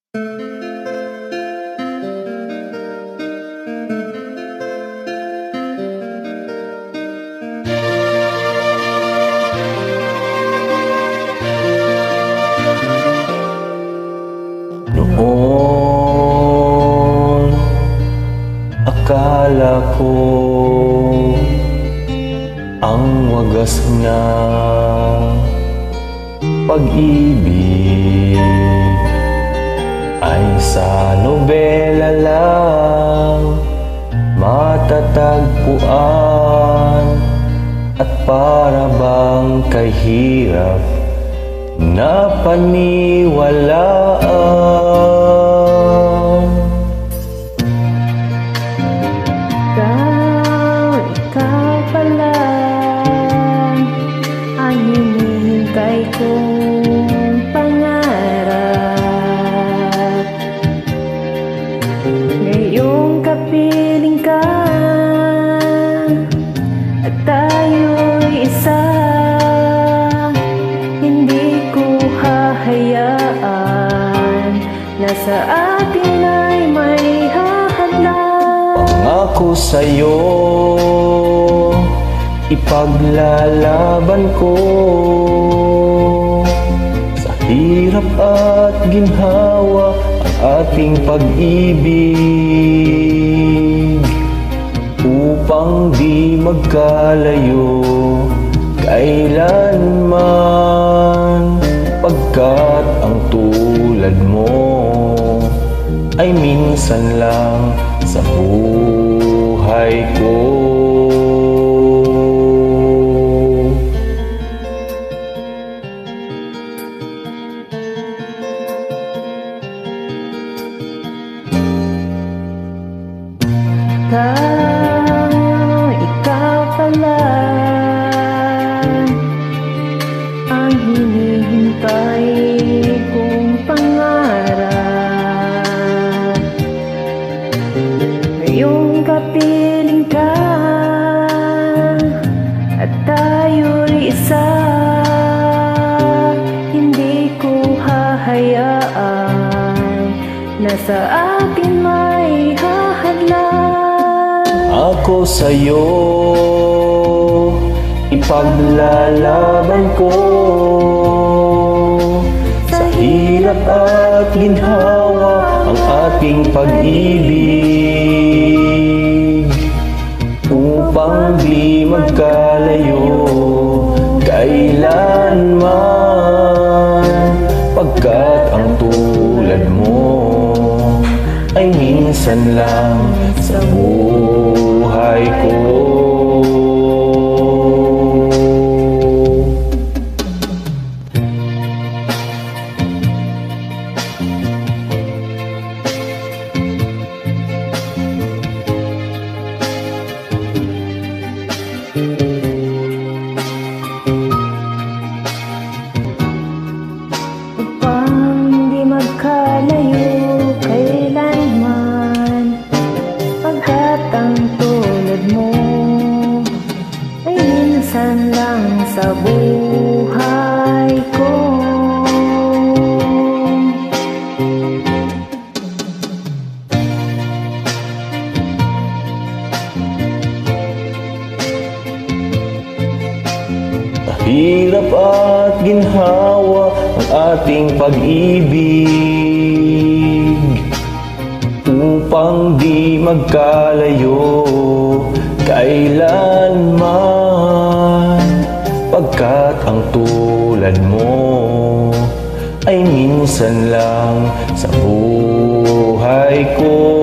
Noon, akala ko ang wagas na pag-ibig ay sa nobela lang matatagpuan, at para bang kahirap na paniwalaan. Ikaw pala ang hinihintay kong pangarap. Ngayong kapiling ka at tayo'y isa, hindi ko hahayaan na sa atin ay may hahadlang. Pangako sa'yo, ipaglalaban ko sa hirap at ginhawa ang ating pag-ibig, upang di magkalayo kailanman, pagkat ang tulad mo ay minsan lang sa buhay ko. Ikaw pala ang hinihintay kong pangarap. Ngayong kapiling ka at tayo'y isa, hindi ko hahayaan na sa atin may hahadlang. Ako sa'yo, ipaglalaban ko sa hirap at ginhawa ang ating pag-ibig, upang di magkalayo kailanman, pagkat ang tulad mo ay minsan lang sa buhay ko. Upang di magkalayo kailanman, pagkat ang tulad mo ay minsan lang sa buhay ko. Hirap at ginhawa ang ating pag-ibig, upang di magkalayo kailanman, pagkat ang tulad mo ay minsan lang sa buhay ko.